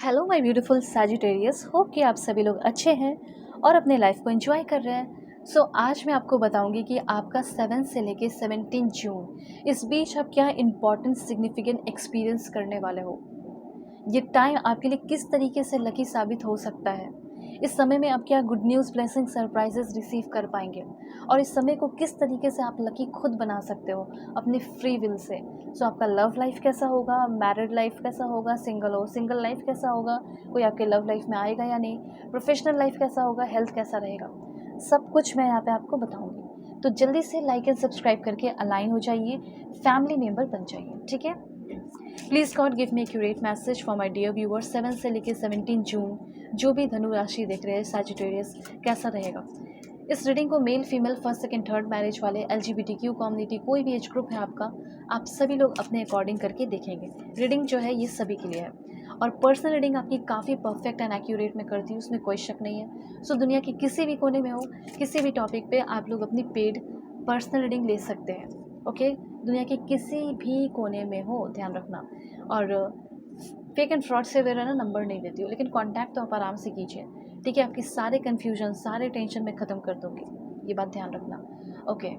Hello my beautiful Sagittarius, hope कि आप सभी लोग अच्छे हैं और अपने लाइफ को एंजॉय कर रहे हैं। आज मैं आपको बताऊंगी कि आपका 7 से लेके 17 जून इस बीच आप क्या इंपॉर्टेंट सिग्निफिकेंट एक्सपीरियंस करने वाले हो। ये टाइम आपके लिए किस तरीके से लकी साबित हो सकता है। इस समय में आप क्या good news, blessing, surprises receive कर पाएंगे और इस समय को किस तरीके से आप लकी खुद बना सकते हो अपने फ्री विल से। आपका लव लाइफ कैसा होगा, मैरिड लाइफ कैसा होगा, सिंगल लाइफ कैसा होगा, कोई आपके लव लाइफ में आएगा या नहीं, प्रोफेशनल लाइफ कैसा होगा, हेल्थ कैसा रहेगा, सब कुछ मैं यहाँ पे आपको बताऊँगी। तो जल्दी से लाइक एंड सब्सक्राइब करके अलाइन हो जाइए, फैमिली मेम्बर बन जाइए, ठीक है। Please God give me accurate message for my dear viewers. 7 से लेकर 17 जून जो भी धनु राशि देख रहे हैं, सैजिटेरियस कैसा रहेगा। इस रीडिंग को male, female, first, second, third marriage वाले, LGBTQ कम्युनिटी, कोई भी एज ग्रुप है आपका, आप सभी लोग अपने अकॉर्डिंग करके देखेंगे। रीडिंग जो है ये सभी के लिए है और पर्सनल रीडिंग आपकी काफ़ी परफेक्ट एंड एक्यूरेट में करती हूँ, उसमें कोई शक नहीं है। दुनिया के किसी भी कोने में हो, किसी भी टॉपिक पे आप लोग अपनी पेड पर्सनल रीडिंग ले सकते हैं। ओके, दुनिया के किसी भी कोने में हो, ध्यान रखना। और फेक एंड फ्रॉड से वगैरह ना नंबर नहीं देती हूँ, लेकिन कांटेक्ट तो आप आराम से कीजिए, ठीक है। आपकी सारे कन्फ्यूजन, सारे टेंशन में ख़त्म कर दूँगी, ये बात ध्यान रखना। ओके,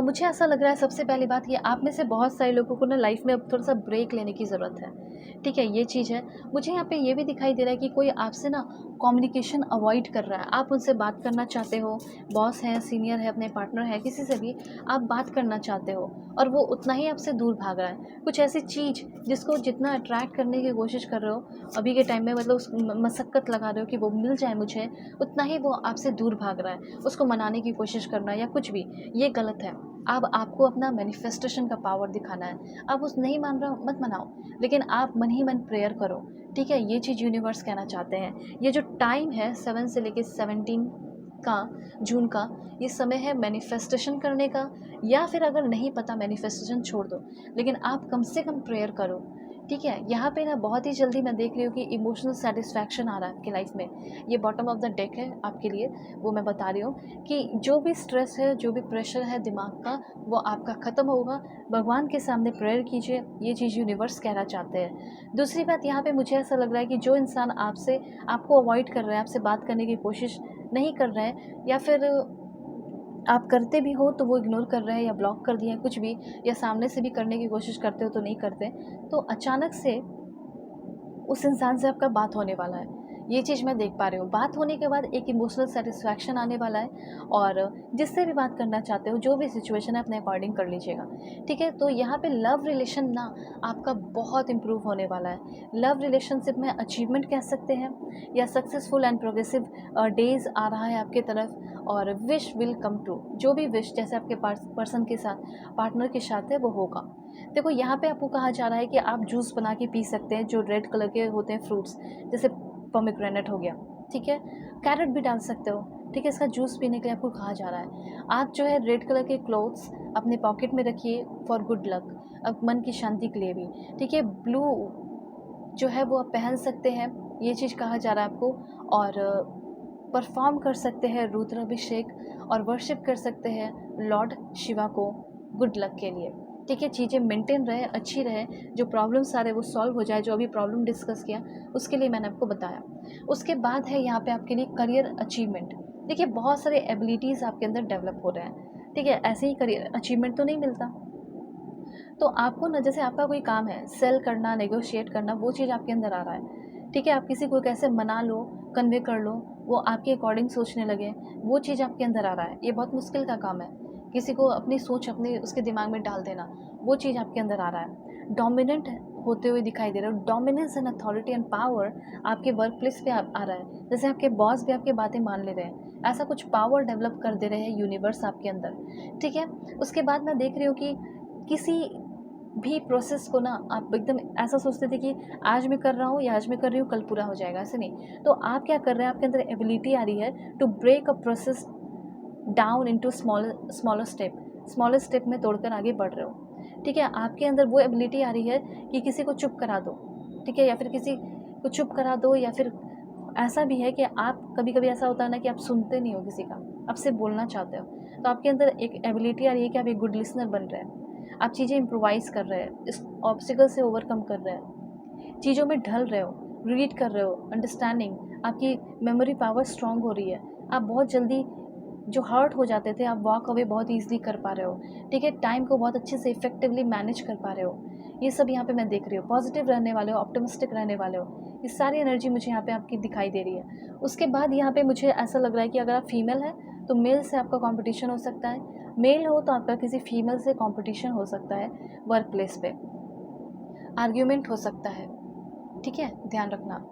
मुझे ऐसा लग रहा है सबसे पहली बात ये, आप में से बहुत सारे लोगों को ना लाइफ में अब थोड़ा सा ब्रेक लेने की ज़रूरत है, ठीक है, ये चीज़ है। मुझे यहाँ पे ये भी दिखाई दे रहा है कि कोई आपसे ना कम्युनिकेशन अवॉइड कर रहा है। आप उनसे बात करना चाहते हो, बॉस है, सीनियर है, अपने पार्टनर है, किसी से भी आप बात करना चाहते हो और वो उतना ही आपसे दूर भाग रहा है। कुछ ऐसी चीज़ जिसको जितना अट्रैक्ट करने की कोशिश कर रहे हो अभी के टाइम में, मतलब उस मशक्क़त लगा रहे हो कि वो मिल जाए मुझे, उतना ही वो आपसे दूर भाग रहा है। उसको मनाने की कोशिश करना या कुछ भी, ये गलत है। अब आपको अपना मैनिफेस्टेशन का पावर दिखाना है। आप उस नहीं मान रहा हो, मत मनाओ, लेकिन आप मन ही मन प्रेयर करो, ठीक है। ये चीज़ यूनिवर्स कहना चाहते हैं। ये जो टाइम है 7 से लेके 17 का जून का, ये समय है मैनिफेस्टेशन करने का। या फिर अगर नहीं पता, मैनिफेस्टेशन छोड़ दो, लेकिन आप कम से कम प्रेयर करो, ठीक है। यहाँ पे ना बहुत ही जल्दी मैं देख रही हूँ कि इमोशनल सेटिस्फैक्शन आ रहा है आपकी लाइफ में। ये बॉटम ऑफ द डेक है आपके लिए, वो मैं बता रही हूँ कि जो भी स्ट्रेस है, जो भी प्रेशर है दिमाग का, वो आपका ख़त्म होगा। भगवान के सामने प्रेयर कीजिए, ये चीज़ यूनिवर्स कहना चाहते हैं। दूसरी बात, यहाँ पे मुझे ऐसा लग रहा है कि जो इंसान आपको अवॉइड कर रहा है, आपसे बात करने की कोशिश नहीं कर रहे हैं, या फिर आप करते भी हो तो वो इग्नोर कर रहे हैं या ब्लॉक कर दिए हैं, कुछ भी, या सामने से भी करने की कोशिश करते हो तो नहीं करते, तो अचानक से उस इंसान से आपका बात होने वाला है। ये चीज़ मैं देख पा रही हूँ। बात होने के बाद एक इमोशनल सेटिस्फैक्शन आने वाला है और जिससे भी बात करना चाहते हो, जो भी सिचुएशन है, अपने अकॉर्डिंग कर लीजिएगा, ठीक है। तो यहाँ पे लव रिलेशन ना आपका बहुत इम्प्रूव होने वाला है। लव रिलेशनशिप में अचीवमेंट कह सकते हैं, या सक्सेसफुल एंड प्रोग्रेसिव डेज़ आ रहा है आपके तरफ और विश विल कम ट्रू। जो भी विश जैसे आपके पर्सन के साथ, पार्टनर के साथ है, वो होगा। देखो, यहाँ पे आपको कहा जा रहा है कि आप जूस बना के पी सकते हैं, जो रेड कलर के होते हैं फ्रूट्स, जैसे पोमेग्रेनेट हो गया, ठीक है। कैरेट भी डाल सकते हो, ठीक है। इसका जूस पीने के लिए आपको कहा जा रहा है। आप जो है रेड कलर के क्लोथ्स अपने पॉकेट में रखिए फॉर गुड लक, अब मन की शांति के लिए भी, ठीक है। ब्लू जो है वो आप पहन सकते हैं, ये चीज़ कहा जा रहा है आपको। और परफॉर्म कर सकते हैं रुद्राभिषेक और वर्शिप कर सकते हैं लॉर्ड शिवा को गुड लक के लिए, ठीक है। चीज़ें मेंटेन रहे, अच्छी रहे, जो प्रॉब्लम्स आ रहे वो सॉल्व हो जाए। जो अभी प्रॉब्लम डिस्कस किया उसके लिए मैंने आपको बताया। उसके बाद है यहाँ पे आपके लिए करियर अचीवमेंट। देखिए, बहुत सारे एबिलिटीज़ आपके अंदर डेवलप हो रहे हैं, ठीक है। ऐसे ही करियर अचीवमेंट तो नहीं मिलता, तो आपको ना, जैसे आपका कोई काम है, सेल करना, नेगोशिएट करना, वो चीज़ आपके अंदर आ रहा है, ठीक है। आप किसी को कैसे मना लो, कन्वे कर लो, वो आपके अकॉर्डिंग सोचने लगे, वो चीज़ आपके अंदर आ रहा है। ये बहुत मुश्किल का काम है, किसी को अपनी सोच अपने उसके दिमाग में डाल देना, वो चीज़ आपके अंदर आ रहा है। डोमिनेंट होते हुए दिखाई दे रहे हो, dominance and authority and power आपके वर्क प्लेस पे आ रहा है। जैसे आपके बॉस भी आपकी बातें मान ले रहे हैं, ऐसा कुछ पावर डेवलप कर दे रहे हैं यूनिवर्स आपके अंदर, ठीक है। उसके बाद मैं देख रही हूँ कि किसी भी प्रोसेस को ना आप एकदम ऐसा सोचते थे कि आज मैं कर रहा हूँ या आज मैं कर रही हूँ, कल पूरा हो जाएगा, ऐसे नहीं। तो आप क्या कर रहे हैं, आपके अंदर एबिलिटी आ रही है to break a process down into smaller step में तोड़कर आगे बढ़ रहे हो, ठीक है। आपके अंदर वो एबिलिटी आ रही है कि किसी को चुप करा दो, ठीक है, या फिर किसी को चुप करा दो, या फिर ऐसा भी है कि आप कभी कभी ऐसा होता है ना कि आप सुनते नहीं हो किसी का, आप सिर्फ बोलना चाहते हो। तो आपके अंदर एक एबिलिटी आ रही है कि आप एक गुड लिसनर बन रहे हैं, आप चीज़ें इम्प्रोवाइज़ कर रहे हैं, इस ऑब्स्टिकल से ओवरकम कर रहे हैं, चीज़ों में ढल रहे हो, रीड कर रहे हो, अंडरस्टैंडिंग, आपकी मेमोरी पावर स्ट्रांग हो रही है। आप बहुत जल्दी जो हर्ट हो जाते थे, आप वॉक अवे बहुत ईज़िली कर पा रहे हो, ठीक है? टाइम को बहुत अच्छे से इफ़ेक्टिवली मैनेज कर पा रहे हो। ये सब यहाँ पे मैं देख रही हूँ। पॉज़िटिव रहने वाले हो, ऑप्टिमिस्टिक रहने वाले हो। ये सारी एनर्जी मुझे यहाँ पे आपकी दिखाई दे रही है। उसके बाद यहाँ पे मुझे ऐसा लग रहा है कि अगर आप फीमेल हैं, तो मेल से आपका कॉम्पिटिशन हो सकता है। मेल हो तो आपका किसी फीमेल से कॉम्पिटिशन हो सकता है वर्क प्लेस पे। आर्ग्यूमेंट हो सकता है, ठीक है? ध्यान रखना।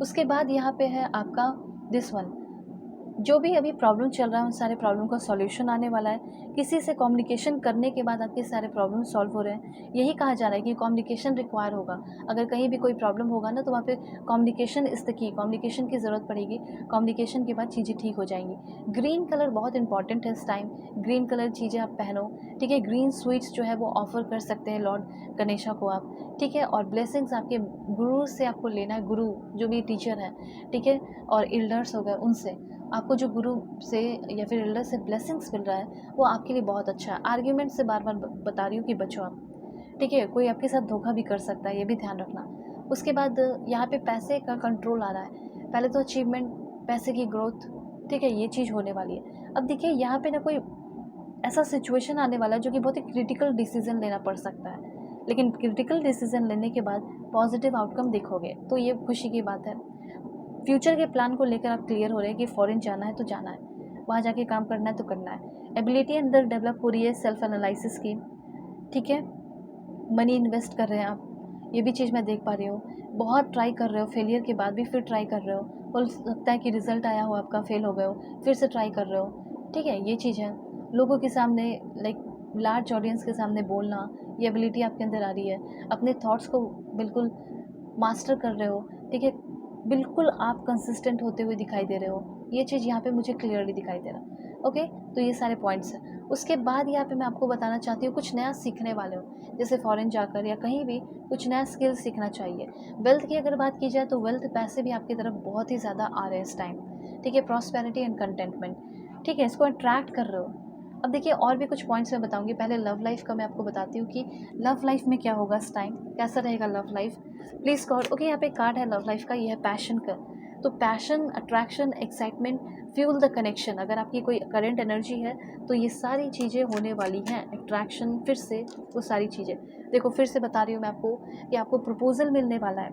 उसके बाद यहाँ पे है आपका दिस वन, जो भी अभी प्रॉब्लम चल रहा है उन सारे प्रॉब्लम का सॉल्यूशन आने वाला है। किसी से कम्युनिकेशन करने के बाद आपके सारे प्रॉब्लम सॉल्व हो रहे हैं। यही कहा जा रहा है कि कम्युनिकेशन रिक्वायर होगा। अगर कहीं भी कोई प्रॉब्लम होगा ना, तो वहाँ पे communication is the key, communication की ज़रूरत पड़ेगी। कम्युनिकेशन के बाद चीज़ें ठीक हो जाएंगी। ग्रीन कलर बहुत इंपॉर्टेंट है इस टाइम। ग्रीन कलर चीज़ें आप पहनो, ठीक है? ग्रीन स्वीट्स जो है वो ऑफर कर सकते हैं लॉर्ड गणेशा को आप, ठीक है? और ब्लेसिंग्स आपके गुरु से आपको लेना है, गुरु जो भी टीचर हैं, ठीक है? और एल्डर्स हो गए उनसे आपको जो गुरु से या फिर एल्डर से ब्लेसिंग्स मिल रहा है वो आपके लिए बहुत अच्छा है। आर्ग्यूमेंट से बार बार बता रही हूँ कि बचो आप, ठीक है? कोई आपके साथ धोखा भी कर सकता है, ये भी ध्यान रखना। उसके बाद यहाँ पे पैसे का कंट्रोल आ रहा है। पहले तो अचीवमेंट, पैसे की ग्रोथ, ठीक है? ये चीज़ होने वाली है। अब देखिए यहाँ पे ना कोई ऐसा सिचुएशन आने वाला है जो कि बहुत ही क्रिटिकल डिसीजन लेना पड़ सकता है, लेकिन क्रिटिकल डिसीजन लेने के बाद पॉजिटिव आउटकम देखोगे, तो ये खुशी की बात है। फ्यूचर के प्लान को लेकर आप क्लियर हो रहे हैं कि फॉरेन जाना है तो जाना है, वहाँ जाके काम करना है तो करना है। एबिलिटी अंदर डेवलप हो रही है सेल्फ एनालिसिस की, ठीक है? मनी इन्वेस्ट कर रहे हैं आप, ये भी चीज़ मैं देख पा रही हूँ। बहुत ट्राई कर रहे हो, फेलियर के बाद भी फिर ट्राई कर रहे हो। हो सकता है कि रिजल्ट आया हो आपका, फेल हो गए हो, फिर से ट्राई कर रहे हो, ठीक है? ये चीज़ है। लोगों के सामने, लाइक लार्ज ऑडियंस के सामने बोलना, ये एबिलिटी आपके अंदर आ रही है। अपने थॉट्स को बिल्कुल मास्टर कर रहे हो, ठीक है? बिल्कुल आप कंसिस्टेंट होते हुए दिखाई दे रहे हो। ये चीज़ यहाँ पे मुझे क्लियरली दिखाई दे रहा। ओके, तो ये सारे पॉइंट्स हैं। उसके बाद यहाँ पे मैं आपको बताना चाहती हूँ, कुछ नया सीखने वाले हो, जैसे फॉरेन जाकर या कहीं भी कुछ नया स्किल सीखना चाहिए। वेल्थ की अगर बात की जाए तो वेल्थ, पैसे भी आपकी तरफ बहुत ही ज़्यादा आ रहे हैं इस टाइम, ठीक है? प्रॉस्पेरिटी एंड कंटेंटमेंट, ठीक है? इसको अट्रैक्ट कर रहे हो। अब देखिए और भी कुछ पॉइंट्स मैं बताऊंगी। पहले लव लाइफ का मैं आपको बताती हूँ कि लव लाइफ में क्या होगा इस टाइम, कैसा रहेगा love life. Please God, okay, यहाँ पे कार्ड है लव लाइफ का, ये है पैशन का। तो passion, attraction, excitement, fuel the connection. अगर आपकी कोई करंट एनर्जी है तो ये सारी चीज़ें होने वाली हैं। अट्रैक्शन, फिर से वो सारी चीज़ें देखो, फिर से बता रही हूँ मैं आपको कि आपको प्रपोजल मिलने वाला है,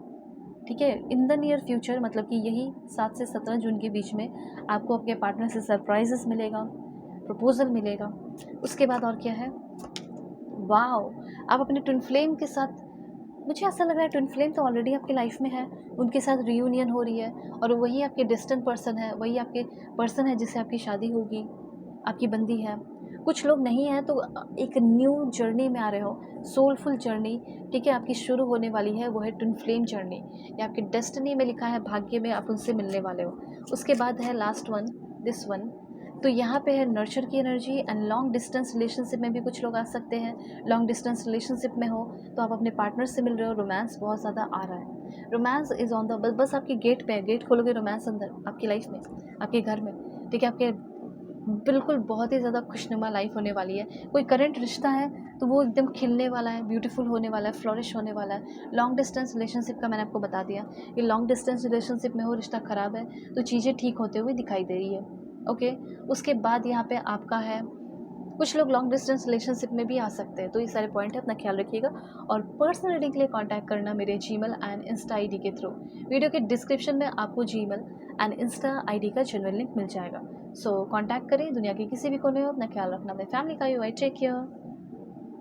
ठीक है? इन द नियर फ्यूचर, मतलब कि यही 7 से 17 जून के बीच में आपको आपके पार्टनर से सरप्राइजेस मिलेगा, प्रपोजल मिलेगा। उसके बाद और क्या है, वाओ, आप अपने ट्विन फ्लेम के साथ, मुझे ऐसा लग रहा है ट्विन फ्लेम तो ऑलरेडी आपकी लाइफ में है, उनके साथ रियूनियन हो रही है, और वही आपके डिस्टेंट पर्सन है, वही आपके पर्सन है जिससे आपकी शादी होगी, आपकी बंदी है। कुछ लोग नहीं हैं तो एक न्यू जर्नी में आ रहे हो, सोलफुल जर्नी, ठीक है? आपकी शुरू होने वाली है, वो है ट्विन फ्लेम जर्नी। ये आपकी डेस्टिनी में लिखा है, भाग्य में आप उनसे मिलने वाले हो। उसके बाद है लास्ट वन, दिस वन। तो यहाँ पे है नर्चर की energy and long distance relationship में भी कुछ लोग आ सकते हैं। लॉन्ग डिस्टेंस रिलेशनशिप में हो तो आप अपने पार्टनर से मिल रहे हो, रोमांस बहुत ज़्यादा आ रहा है, रोमांस इज़ ऑन द, बस आपकी गेट पे है, गेट खोलोगे रोमांस अंदर आपकी लाइफ में, आपके घर में, ठीक है? आपके बिल्कुल बहुत ही ज़्यादा खुशनुमा लाइफ होने वाली है। कोई करंट रिश्ता है तो वो एकदम खिलने वाला है, ब्यूटीफुल होने वाला है, फ्लोरिश होने वाला है। लॉन्ग डिस्टेंस रिलेशनशिप का मैंने आपको बता दिया कि लॉन्ग डिस्टेंस रिलेशनशिप में हो, रिश्ता ख़राब है तो चीज़ें ठीक होते हुए दिखाई दे रही है। ओके, उसके बाद यहाँ पे आपका है, कुछ लोग लॉन्ग डिस्टेंस रिलेशनशिप में भी आ सकते हैं। तो ये सारे पॉइंट है, अपना ख्याल रखिएगा। और पर्सनल रीडिंग के लिए कांटेक्ट करना मेरे जीमेल एंड इंस्टा आईडी के थ्रू। वीडियो के डिस्क्रिप्शन में आपको जीमेल एंड इंस्टा आईडी का जेन्युइन लिंक मिल जाएगा। सो कांटेक्ट करें, दुनिया के किसी भी कोने में। अपना ख्याल रखना, अपने फैमिली का। You I take care.